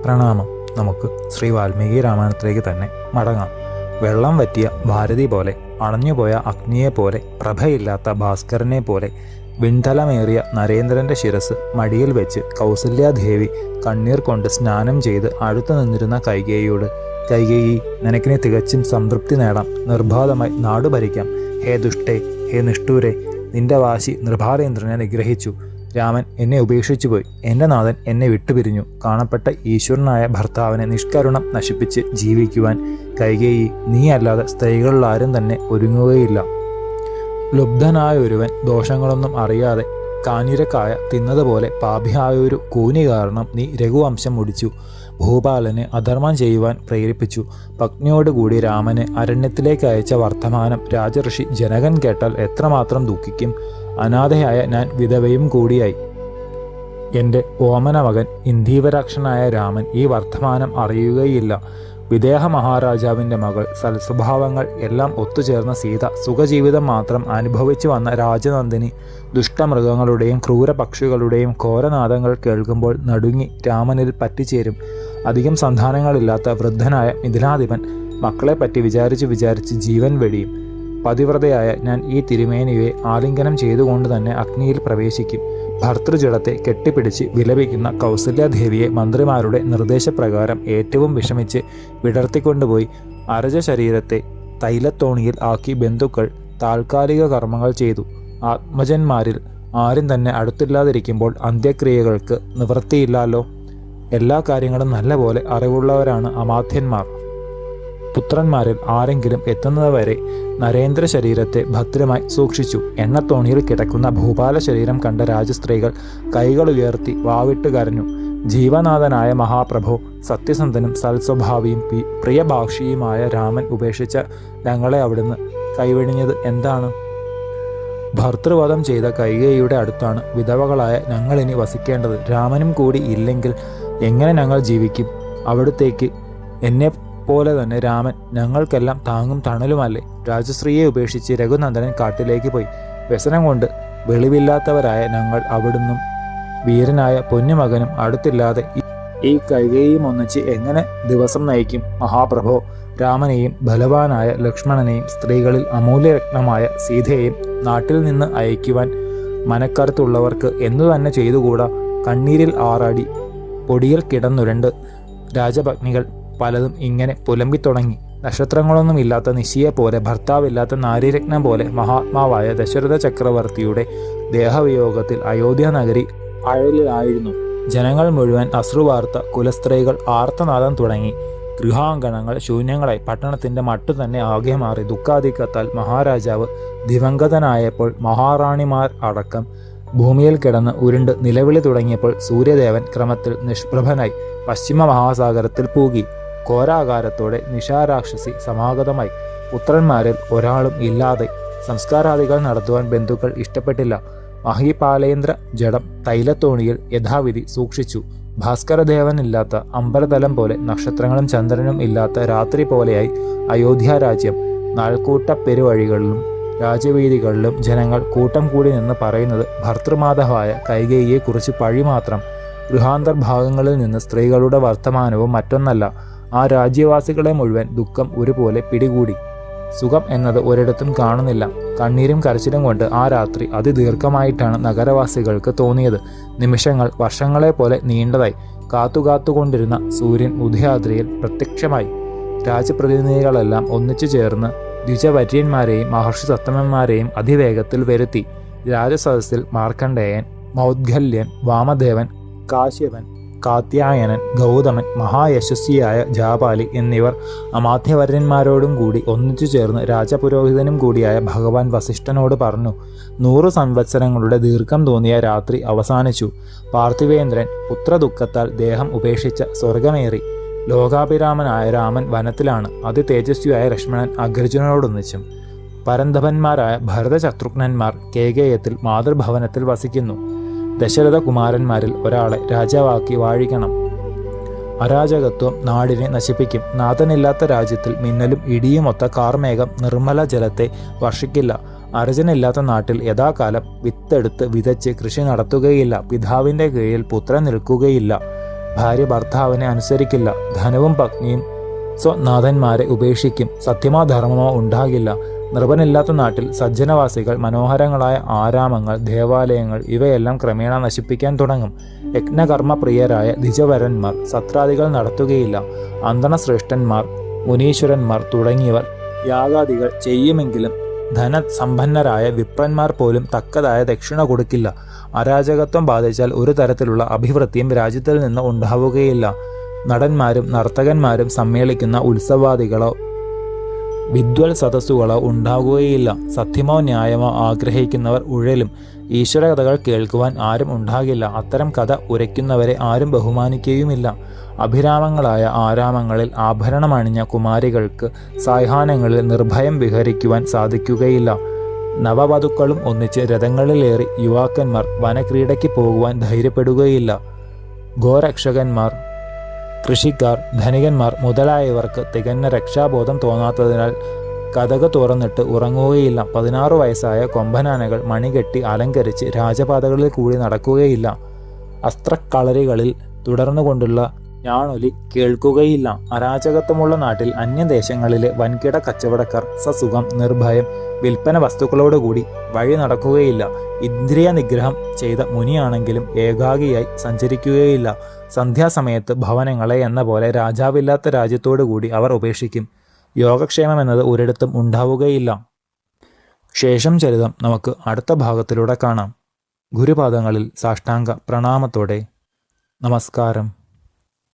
പ്രണാമം. നമുക്ക് ശ്രീ വാൽമീകി രാമായണത്തിലേക്ക് തന്നെ മടങ്ങാം. വെള്ളം വറ്റിയ ഭാരതി പോലെ, അണഞ്ഞുപോയ അഗ്നിയെപ്പോലെ, പ്രഭയില്ലാത്ത ഭാസ്കരനെ പോലെ, വിൺതലമേറിയ നരേന്ദ്രൻ്റെ ശിരസ് മടിയിൽ വെച്ച് കൗസല്യാദേവി കണ്ണീർ കൊണ്ട് സ്നാനം ചെയ്ത് അടുത്തു നിന്നിരുന്ന കൈകേയിയോട്, കൈകേയി, നിനക്കിനി തികച്ചും സംതൃപ്തി നേടാം, നിർബാധമായി നാടു ഭരിക്കാം. ഹേ ദുഷ്ടേ, ഹേ നിഷ്ഠൂരെ, നിന്റെ വാശി നൃപാരേന്ദ്രനെ നിഗ്രഹിച്ചു. രാമൻ എന്നെ ഉപേക്ഷിച്ചുപോയി. എൻ്റെ നാഥൻ എന്നെ വിട്ടുപിരിഞ്ഞു. കാണപ്പെട്ട ഈശ്വരനായ ഭർത്താവിനെ നിഷ്കരുണം നശിപ്പിച്ച് ജീവിക്കുവാൻ കൈകേയി, നീ അല്ലാതെ സ്ത്രീകളിൽ ആരും തന്നെ ഒരുങ്ങുകയില്ല. ലുബ്ധനായ ഒരുവൻ ദോഷങ്ങളൊന്നും അറിയാതെ കാഞ്ഞിരക്കായ തിന്നതുപോലെ പാപിയായൊരു കൂനി കാരണം നീ രഘുവംശം മുടിച്ചു. ഭൂപാലനെ അധർമ്മം ചെയ്യുവാൻ പ്രേരിപ്പിച്ചു. പത്നിയോടുകൂടി രാമനെ അരണ്യത്തിലേക്ക് അയച്ച വർത്തമാനം രാജഋഷി ജനകൻ കേട്ടാൽ എത്രമാത്രം ദുഃഖിക്കും. അനാഥയായ ഞാൻ വിധവയും കൂടിയായി. എൻ്റെ ഓമന മകൻ ഇന്ദീവരാക്ഷനായ രാമൻ ഈ വർത്തമാനം അറിയുകയില്ല. വിദേഹ മഹാരാജാവിൻ്റെ മകൾ, സൽസ്വഭാവങ്ങൾ എല്ലാം ഒത്തുചേർന്ന സീത, സുഖജീവിതം മാത്രം അനുഭവിച്ചു വന്ന രാജനന്ദിനി, ദുഷ്ടമൃഗങ്ങളുടെയും ക്രൂരപക്ഷികളുടെയും ഘോരനാദങ്ങൾ കേൾക്കുമ്പോൾ നടുങ്ങി രാമനിൽ പറ്റിച്ചേരും. അധികം സന്താനങ്ങളില്ലാത്ത വൃദ്ധനായ മിഥിലാധിപൻ മക്കളെപ്പറ്റി വിചാരിച്ച് ജീവൻ വെടിയും. പതിവ്രതയായ ഞാൻ ഈ തിരുമേനിയെ ആലിംഗനം ചെയ്തുകൊണ്ട് തന്നെ അഗ്നിയിൽ പ്രവേശിക്കും. ഭർതൃജടത്തെ കെട്ടിപ്പിടിച്ച് വിലപിക്കുന്ന കൗസല്യാദേവിയെ മന്ത്രിമാരുടെ നിർദ്ദേശപ്രകാരം ഏറ്റവും വിഷമിച്ച് വിടർത്തിക്കൊണ്ടുപോയി അരജ ശരീരത്തെ തൈലത്തോണിയിൽ ആക്കി ബന്ധുക്കൾ താൽക്കാലിക കർമ്മങ്ങൾ ചെയ്തു. ആത്മജന്മാരിൽ ആരും തന്നെ അടുത്തില്ലാതിരിക്കുമ്പോൾ അന്ത്യക്രിയകൾക്ക് നിവൃത്തിയില്ലല്ലോ. എല്ലാ കാര്യങ്ങളും നല്ലപോലെ അറിവുള്ളവരാണ് അമാത്യന്മാർ. പുത്രന്മാരിൽ ആരെങ്കിലും എത്തുന്നതുവരെ നരേന്ദ്ര ശരീരത്തെ ഭദ്രമായി സൂക്ഷിച്ചു. എണ്ണത്തോണിയിൽ കിടക്കുന്ന ഭൂപാല ശരീരം കണ്ട രാജസ്ത്രീകൾ കൈകൾ ഉയർത്തി വാവിട്ട് കരഞ്ഞു. ജീവനാഥനായ മഹാപ്രഭു, സത്യസന്ധനും സൽസ്വഭാവിയും പ്രിയഭാഷിയുമായ രാമൻ ഉപേക്ഷിച്ച ഞങ്ങളെ അവിടുന്ന് കൈവെടിഞ്ഞത് എന്താണ്? ഭർതൃവധം ചെയ്ത കൈകേയിയുടെ അടുത്താണ് വിധവകളായ ഞങ്ങളിനി വസിക്കേണ്ടത്. രാമനും കൂടി ഇല്ലെങ്കിൽ എങ്ങനെ ഞങ്ങൾ ജീവിക്കും? അവിടുത്തേക്ക് എന്നെ പോലെ തന്നെ രാമൻ ഞങ്ങൾക്കെല്ലാം താങ്ങും തണലുമല്ലേ? രാജശ്രീയെ ഉപേക്ഷിച്ച് രഘുനന്ദനൻ കാട്ടിലേക്ക് പോയി. വ്യസനം കൊണ്ട് വെളിവില്ലാത്തവരായ ഞങ്ങൾ അവിടുന്നും വീരനായ പൊന്നുമകനും അടുത്തില്ലാതെ ഈ കൈകേയും ഒന്നിച്ച് എങ്ങനെ ദിവസം നയിക്കും? മഹാപ്രഭോ, രാമനെയും ബലവാനായ ലക്ഷ്മണനെയും സ്ത്രീകളിൽ അമൂല്യരത്നമായ സീതയെയും നാട്ടിൽ നിന്ന് അയക്കുവാൻ മനക്കരുത്തുള്ളവർക്ക് എന്തു തന്നെ ചെയ്തുകൂടാ? കണ്ണീരിൽ ആറാടി പൊടിയിൽ കിടന്നുരണ്ട് രാജപത്നികൾ പലതും ഇങ്ങനെ പുലമ്പിത്തുടങ്ങി. നക്ഷത്രങ്ങളൊന്നും ഇല്ലാത്ത നിശിയെപ്പോലെ, ഭർത്താവില്ലാത്ത നാരീരത്നം പോലെ മഹാത്മാവായ ദശരഥ ചക്രവർത്തിയുടെ ദേഹവിയോഗത്തിൽ അയോധ്യ നഗരി അഴലിലായിരുന്നു. ജനങ്ങൾ മുഴുവൻ അശ്രുവാർത്ത കുലസ്ത്രീകൾ ആർത്തനാദം തുടങ്ങി. ഗൃഹാങ്കണങ്ങൾ ശൂന്യങ്ങളായി. പട്ടണത്തിൻ്റെ മട്ടു തന്നെ ആകെ മാറി. ദുഃഖാധിക്യത്താൽ മഹാരാജാവ് ദിവംഗതനായപ്പോൾ മഹാറാണിമാർ അടക്കം ഭൂമിയിൽ കിടന്ന് ഉരുണ്ട് നിലവിളി തുടങ്ങിയപ്പോൾ സൂര്യദേവൻ ക്രമത്തിൽ നിഷ്പ്രഭനായി പശ്ചിമ മഹാസാഗരത്തിൽ പൂകി. ഘോരാകാരത്തോടെ നിശാരാക്ഷസി സമാഗതമായി. പുത്രന്മാരിൽ ഒരാളും ഇല്ലാതെ സംസ്കാരാദികൾ നടത്തുവാൻ ബന്ധുക്കൾ ഇഷ്ടപ്പെട്ടില്ല. മഹീപാലേന്ദ്ര ജഡം തൈലത്തോണിയിൽ യഥാവിധി സൂക്ഷിച്ചു. ഭാസ്കരദേവനില്ലാത്ത അമ്പലതലം പോലെ, നക്ഷത്രങ്ങളും ചന്ദ്രനും ഇല്ലാത്ത രാത്രി പോലെയായി അയോധ്യ രാജ്യം. നാൾക്കൂട്ട പെരുവഴികളിലും രാജവീതികളിലും ജനങ്ങൾ കൂട്ടം കൂടി നിന്ന് പറയുന്നത് ഭർതൃമാതാവായ കൈകേയിയെക്കുറിച്ച് പഴി മാത്രം. ഗൃഹാന്തർഭാഗങ്ങളിൽ നിന്ന് സ്ത്രീകളുടെ വർത്തമാനവും മറ്റൊന്നല്ല. ആ രാജ്യവാസികളെ മുഴുവൻ ദുഃഖം ഒരുപോലെ പിടികൂടി. സുഖം എന്നത് ഒരിടത്തും കാണുന്നില്ല. കണ്ണീരും കരച്ചിലും കൊണ്ട് ആ രാത്രി അതിദീർഘമായിട്ടാണ് നഗരവാസികൾക്ക് തോന്നിയത്. നിമിഷങ്ങൾ വർഷങ്ങളെ പോലെ നീണ്ടതായി. കാത്തുകൊണ്ടിരുന്ന സൂര്യൻ ഉദയാദ്രിയിൽ പ്രത്യക്ഷമായി. രാജപ്രതിനിധികളെല്ലാം ഒന്നിച്ചു ചേർന്ന് ദ്വിജവര്യന്മാരെയും മഹർഷി സത്തമന്മാരെയും അതിവേഗത്തിൽ വരുത്തി. രാജസദസ്സിൽ മാർക്കണ്ഡേയൻ, മൗദ്ഗല്യൻ, വാമദേവൻ, കാശ്യപൻ, കാത്യായനൻ, ഗൗതമൻ, മഹായശസ്വിയായ ജാപാലി എന്നിവർ അമാത്യവര്യന്മാരോടും കൂടി ഒന്നിച്ചു ചേർന്ന് രാജപുരോഹിതനും കൂടിയായ ഭഗവാൻ വസിഷ്ഠനോട് പറഞ്ഞു. 100 സംവത്സരങ്ങളുടെ ദീർഘം തോന്നിയ രാത്രി അവസാനിച്ചു. പാർത്ഥിവേന്ദ്രൻ പുത്രദുഃഖത്താൽ ദേഹം ഉപേക്ഷിച്ച സ്വർഗമേറി. ലോകാഭിരാമനായ രാമൻ വനത്തിലാണ്. അതിതേജസ്വിയായ ലക്ഷ്മണൻ അഗ്രജനോടൊന്നിച്ചും. പരന്തപന്മാരായ ഭരതശത്രുഘ്നന്മാർ കേകേയത്തിൽ മാതൃഭവനത്തിൽ വസിക്കുന്നു. ദശരഥകുമാരന്മാരിൽ ഒരാളെ രാജാവാക്കി വാഴിക്കണം. അരാജകത്വം നാടിനെ നശിപ്പിക്കും. നാഥനില്ലാത്ത രാജ്യത്തിൽ മിന്നലും ഇടിയുമൊത്ത കാർമേഘം നിർമ്മല ജലത്തെ വർഷിക്കില്ല. അർജുനില്ലാത്ത നാട്ടിൽ യഥാകാലം വിത്തെടുത്ത് വിതച്ച് കൃഷി നടത്തുകയില്ല. പിതാവിൻ്റെ കീഴിൽ പുത്രൻ നിൽക്കുകയില്ല. ഭാര്യ ഭർത്താവിനെ അനുസരിക്കില്ല. ധനവും പത്നിയും സ്വനാഥന്മാരെ ഉപേക്ഷിക്കും. സത്യമോ ധർമ്മമോ ഉണ്ടാകില്ല. നൃപനില്ലാത്ത നാട്ടിൽ സജ്ജനവാസികൾ മനോഹരങ്ങളായ ആരാമങ്ങൾ, ദേവാലയങ്ങൾ ഇവയെല്ലാം ക്രമേണ നശിപ്പിക്കാൻ തുടങ്ങും. യജ്ഞകർമ്മപ്രിയരായ ദ്വിജവരന്മാർ സത്രാദികൾ നടത്തുകയില്ല. അന്തണശ്രേഷ്ഠന്മാർ, മുനീശ്വരന്മാർ തുടങ്ങിയവർ യാഗാദികൾ ചെയ്യുമെങ്കിലും ധനസമ്പന്നരായ വിപ്രന്മാർ പോലും തക്കതായ ദക്ഷിണ കൊടുക്കില്ല. അരാജകത്വം ബാധിച്ചാൽ ഒരു തരത്തിലുള്ള അഭിവൃദ്ധിയും രാജ്യത്തിൽ നിന്ന് ഉണ്ടാവുകയില്ല. നടന്മാരും നർത്തകന്മാരും സമ്മേളിക്കുന്ന ഉത്സവാദികളോ വിദ്വൽ സദസ്സുകളോ ഉണ്ടാകുകയില്ല. സത്യമോ ന്യായമോ ആഗ്രഹിക്കുന്നവർ ഉഴലും. ഈശ്വരകഥകൾ കേൾക്കുവാൻ ആരും ഉണ്ടാകില്ല. അത്തരം കഥ ഉരയ്ക്കുന്നവരെ ആരും ബഹുമാനിക്കുകയുമില്ല. അഭിരാമങ്ങളായ ആരാമങ്ങളിൽ ആഭരണമണിഞ്ഞ കുമാരികൾക്ക് സായാഹ്നങ്ങളിൽ നിർഭയം വിഹരിക്കുവാൻ സാധിക്കുകയില്ല. നവവധുക്കളും ഒന്നിച്ച് രഥങ്ങളിലേറി യുവാക്കന്മാർ വനക്രീഡയ്ക്ക് പോകുവാൻ ധൈര്യപ്പെടുകയില്ല. ഗോരക്ഷകന്മാർ, കൃഷിക്കാർ, ധനികന്മാർ മുതലായവർക്ക് തികഞ്ഞ രക്ഷാബോധം തോന്നാത്തതിനാൽ കതക് തുറന്നിട്ട് ഉറങ്ങുകയില്ല. 16 വയസ്സായ കൊമ്പനാനകൾ മണികെട്ടി അലങ്കരിച്ച് രാജപാതകളിൽ കൂടി നടക്കുകയില്ല. അസ്ത്രക്കളരികളിൽ തുടർന്നുകൊണ്ടുള്ള ഞാണൊലി കേൾക്കുകയില്ല. അരാജകത്വമുള്ള നാട്ടിൽ അന്യദേശങ്ങളിലെ വൻകിട കച്ചവടക്കാർ സസുഖം നിർഭയം വിൽപ്പന വസ്തുക്കളോടുകൂടി വഴി നടക്കുകയില്ല. ഇന്ദ്രിയ നിഗ്രഹം ചെയ്ത മുനിയാണെങ്കിലും ഏകാഗിയായി സഞ്ചരിക്കുകയില്ല. സന്ധ്യാസമയത്ത് ഭവനങ്ങളെ എന്ന പോലെ രാജാവില്ലാത്ത രാജ്യത്തോടുകൂടി അവർ ഉപേക്ഷിക്കും. യോഗക്ഷേമം എന്നത് ഒരിടത്തും ഉണ്ടാവുകയില്ല. ശേഷം ചരിതം നമുക്ക് അടുത്ത ഭാഗത്തിലൂടെ കാണാം. ഗുരുപാദങ്ങളിൽ സാഷ്ടാംഗ പ്രണാമത്തോടെ നമസ്കാരം.